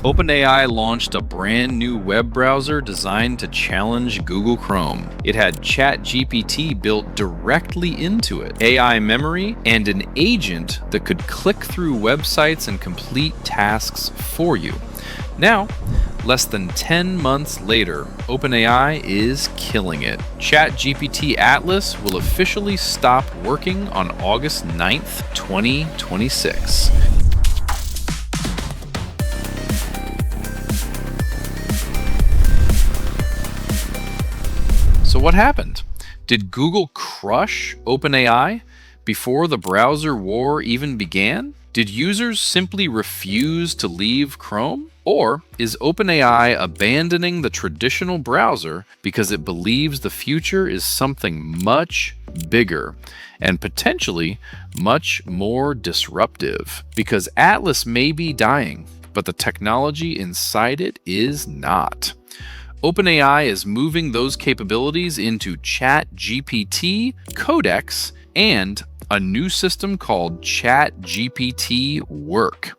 OpenAI launched a brand new web browser designed to challenge Google Chrome. It had ChatGPT built directly into it, AI memory, and an agent that could click through websites and complete tasks for you. Now, less than 10 months later, OpenAI is killing it. ChatGPT Atlas will officially stop working on August 9th, 2026. So what happened? Did Google crush OpenAI before the browser war even began? Did users simply refuse to leave Chrome? Or is OpenAI abandoning the traditional browser because it believes the future is something much bigger and potentially much more disruptive? Because Atlas may be dying, but the technology inside it is not. OpenAI is moving those capabilities into ChatGPT, Codex, and a new system called ChatGPT Work.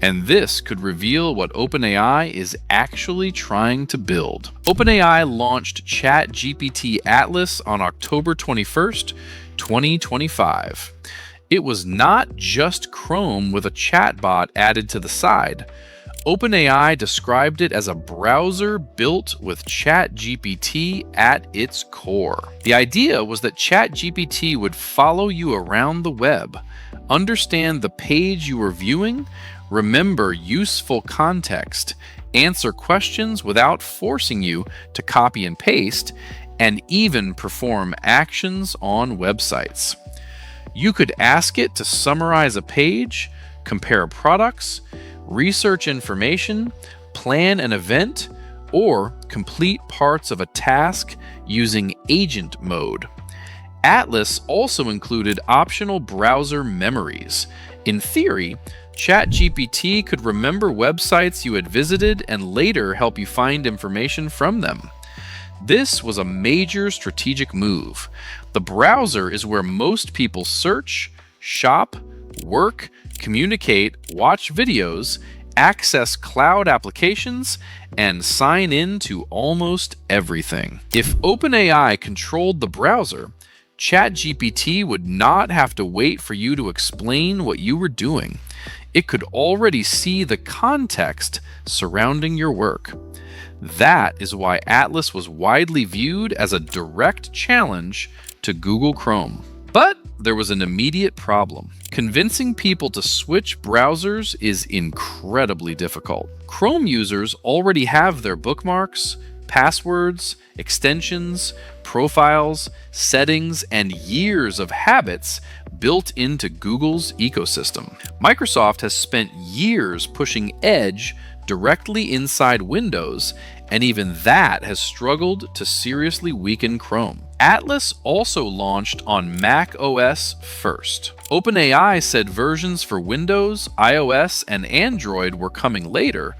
And this could reveal what OpenAI is actually trying to build. OpenAI launched ChatGPT Atlas on October 21st, 2025. It was not just Chrome with a chatbot added to the side. OpenAI described it as a browser built with ChatGPT at its core. The idea was that ChatGPT would follow you around the web, understand the page you were viewing, remember useful context, answer questions without forcing you to copy and paste, and even perform actions on websites. You could ask it to summarize a page, compare products, research information, plan an event, or complete parts of a task using agent mode. Atlas also included optional browser memories. In theory, ChatGPT could remember websites you had visited and later help you find information from them. This was a major strategic move. The browser is where most people search, shop, work, communicate, watch videos, access cloud applications, and sign in to almost everything. If OpenAI controlled the browser, ChatGPT would not have to wait for you to explain what you were doing. It could already see the context surrounding your work. That is why Atlas was widely viewed as a direct challenge to Google Chrome. But there was an immediate problem. Convincing people to switch browsers is incredibly difficult. Chrome users already have their bookmarks, passwords, extensions, profiles, settings, and years of habits built into Google's ecosystem. Microsoft has spent years pushing Edge directly inside Windows, and even that has struggled to seriously weaken Chrome. Atlas also launched on Mac OS first. OpenAI said versions for Windows, iOS, and Android were coming later,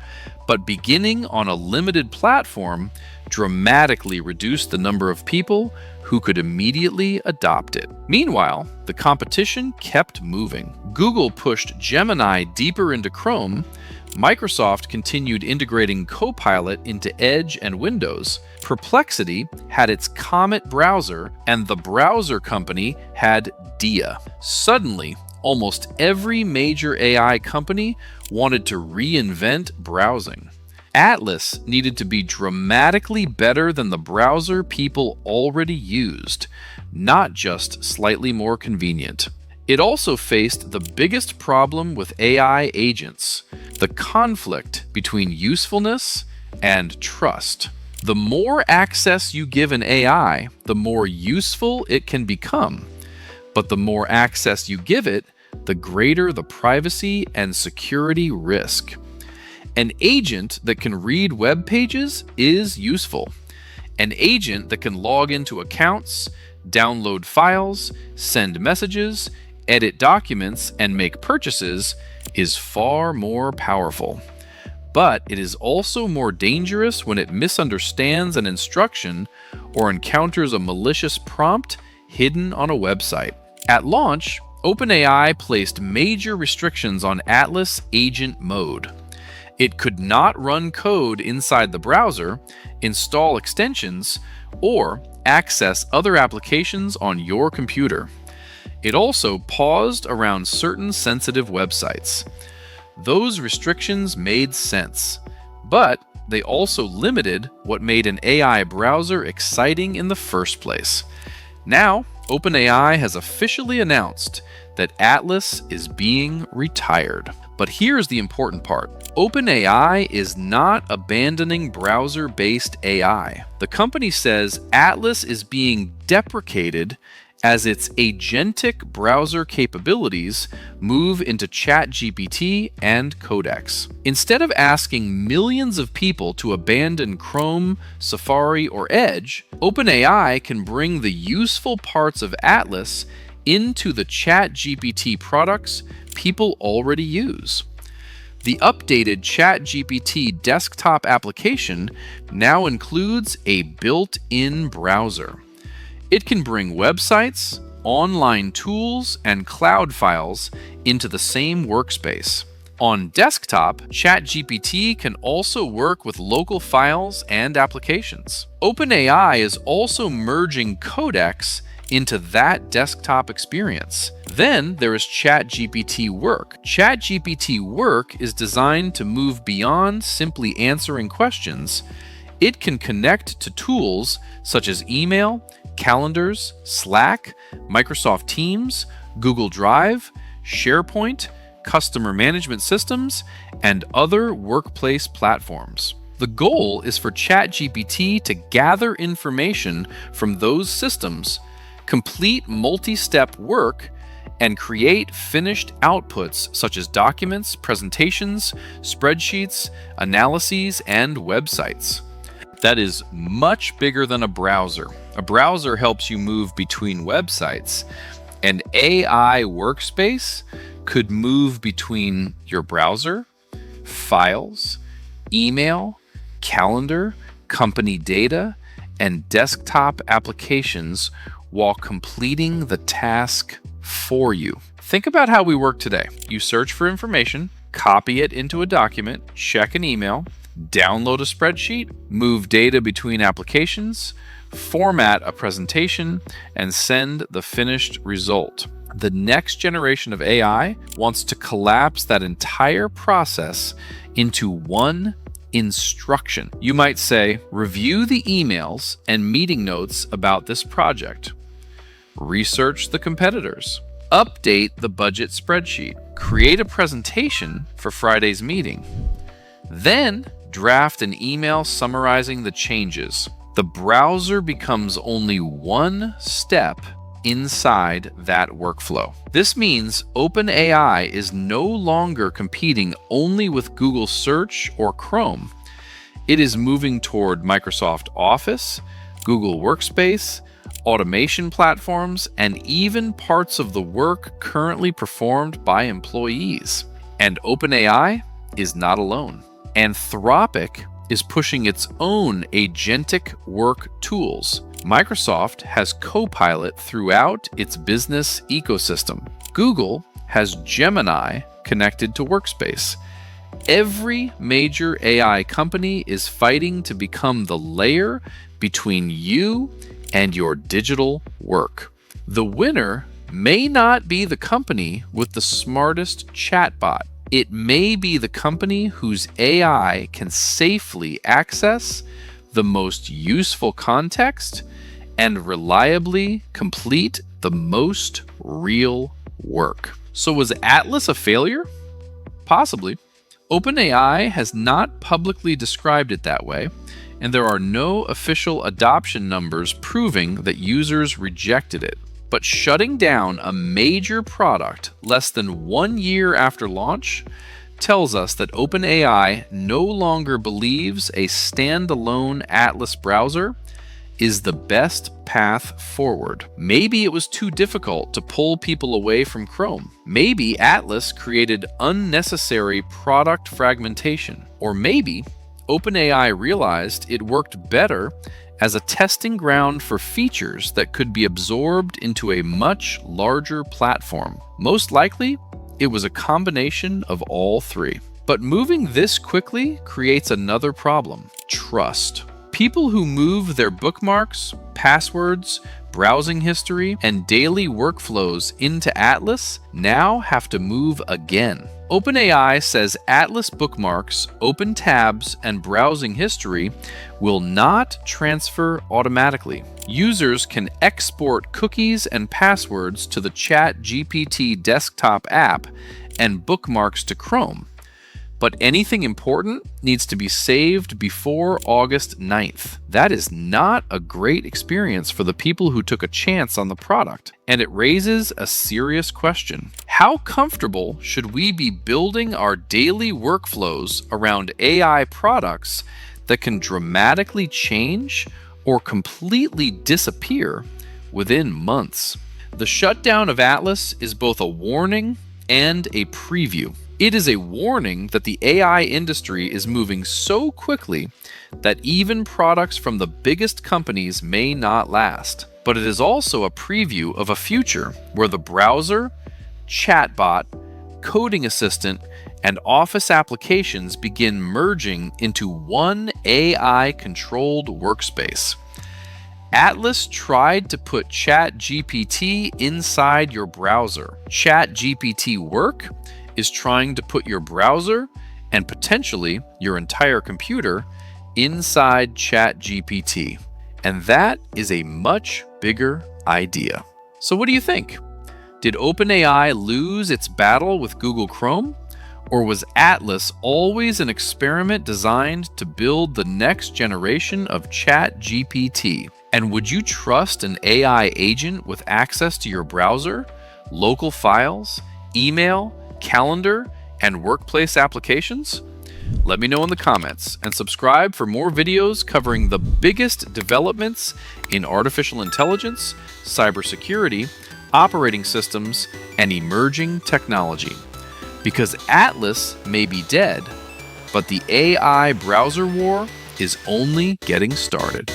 but beginning on a limited platform dramatically reduced the number of people who could immediately adopt it. Meanwhile, the competition kept moving. Google pushed Gemini deeper into Chrome. Microsoft continued integrating Copilot into Edge and Windows. Perplexity had its Comet browser, and the browser company had Dia. Suddenly, almost every major AI company wanted to reinvent browsing. Atlas needed to be dramatically better than the browser people already used, not just slightly more convenient. It also faced the biggest problem with AI agents: the conflict between usefulness and trust. The more access you give an AI, the more useful it can become. But the more access you give it, the greater the privacy and security risk. An agent that can read web pages is useful. An agent that can log into accounts, download files, send messages, edit documents, and make purchases is far more powerful. But it is also more dangerous when it misunderstands an instruction or encounters a malicious prompt hidden on a website. At launch, OpenAI placed major restrictions on Atlas agent mode. It could not run code inside the browser, install extensions, or access other applications on your computer. It also paused around certain sensitive websites. Those restrictions made sense, but they also limited what made an AI browser exciting in the first place. Now, OpenAI has officially announced that Atlas is being retired. But here's the important part. OpenAI is not abandoning browser-based AI. The company says Atlas is being deprecated as its agentic browser capabilities move into ChatGPT and Codex. Instead of asking millions of people to abandon Chrome, Safari, or Edge, OpenAI can bring the useful parts of Atlas into the ChatGPT products people already use. The updated ChatGPT desktop application now includes a built-in browser. It can bring websites, online tools, and cloud files into the same workspace. On desktop, ChatGPT can also work with local files and applications. OpenAI is also merging Codex into that desktop experience. Then there is ChatGPT Work. ChatGPT Work is designed to move beyond simply answering questions. It can connect to tools such as email, calendars, Slack, Microsoft Teams, Google Drive, SharePoint, customer management systems, and other workplace platforms. The goal is for ChatGPT to gather information from those systems, complete multi-step work, and create finished outputs such as documents, presentations, spreadsheets, analyses, and websites. That is much bigger than a browser. A browser helps you move between websites. An AI workspace could move between your browser, files, email, calendar, company data, and desktop applications while completing the task for you. Think about how we work today. You search for information, copy it into a document, check an email, download a spreadsheet, move data between applications, format a presentation, and send the finished result. The next generation of AI wants to collapse that entire process into one instruction. You might say, review the emails and meeting notes about this project. Research the competitors. Update the budget spreadsheet. Create a presentation for Friday's meeting. Then draft an email summarizing the changes. The browser becomes only one step inside that workflow. This means OpenAI is no longer competing only with Google Search or Chrome. It is moving toward Microsoft Office, Google Workspace, automation platforms, and even parts of the work currently performed by employees. And OpenAI is not alone. Anthropic is pushing its own agentic work tools. Microsoft has Copilot throughout its business ecosystem. Google has Gemini connected to Workspace. Every major AI company is fighting to become the layer between you and your digital work. The winner may not be the company with the smartest chatbot. It may be the company whose AI can safely access the most useful context and reliably complete the most real work. So was Atlas a failure? Possibly. OpenAI has not publicly described it that way, and there are no official adoption numbers proving that users rejected it. But shutting down a major product less than 1 year after launch tells us that OpenAI no longer believes a standalone Atlas browser is the best path forward. Maybe it was too difficult to pull people away from Chrome. Maybe Atlas created unnecessary product fragmentation. Or maybe OpenAI realized it worked better as a testing ground for features that could be absorbed into a much larger platform. Most likely, it was a combination of all three. But moving this quickly creates another problem: trust. People who move their bookmarks, passwords, browsing history, and daily workflows into Atlas now have to move again. OpenAI says Atlas bookmarks, open tabs, and browsing history will not transfer automatically. Users can export cookies and passwords to the ChatGPT desktop app and bookmarks to Chrome. But anything important needs to be saved before August 9th. That is not a great experience for the people who took a chance on the product, and it raises a serious question. How comfortable should we be building our daily workflows around AI products that can dramatically change or completely disappear within months? The shutdown of Atlas is both a warning and a preview. It is a warning that the AI industry is moving so quickly that even products from the biggest companies may not last. But it is also a preview of a future where the browser, chatbot, coding assistant, and Office applications begin merging into one AI-controlled workspace. Atlas tried to put ChatGPT inside your browser. ChatGPT Work is trying to put your browser and potentially your entire computer inside ChatGPT. And that is a much bigger idea. So what do you think? Did OpenAI lose its battle with Google Chrome? Or was Atlas always an experiment designed to build the next generation of ChatGPT? And would you trust an AI agent with access to your browser, local files, email, calendar, and workplace applications? Let me know in the comments and subscribe for more videos covering the biggest developments in artificial intelligence, cybersecurity, operating systems, and emerging technology. Because Atlas may be dead, but the AI browser war is only getting started.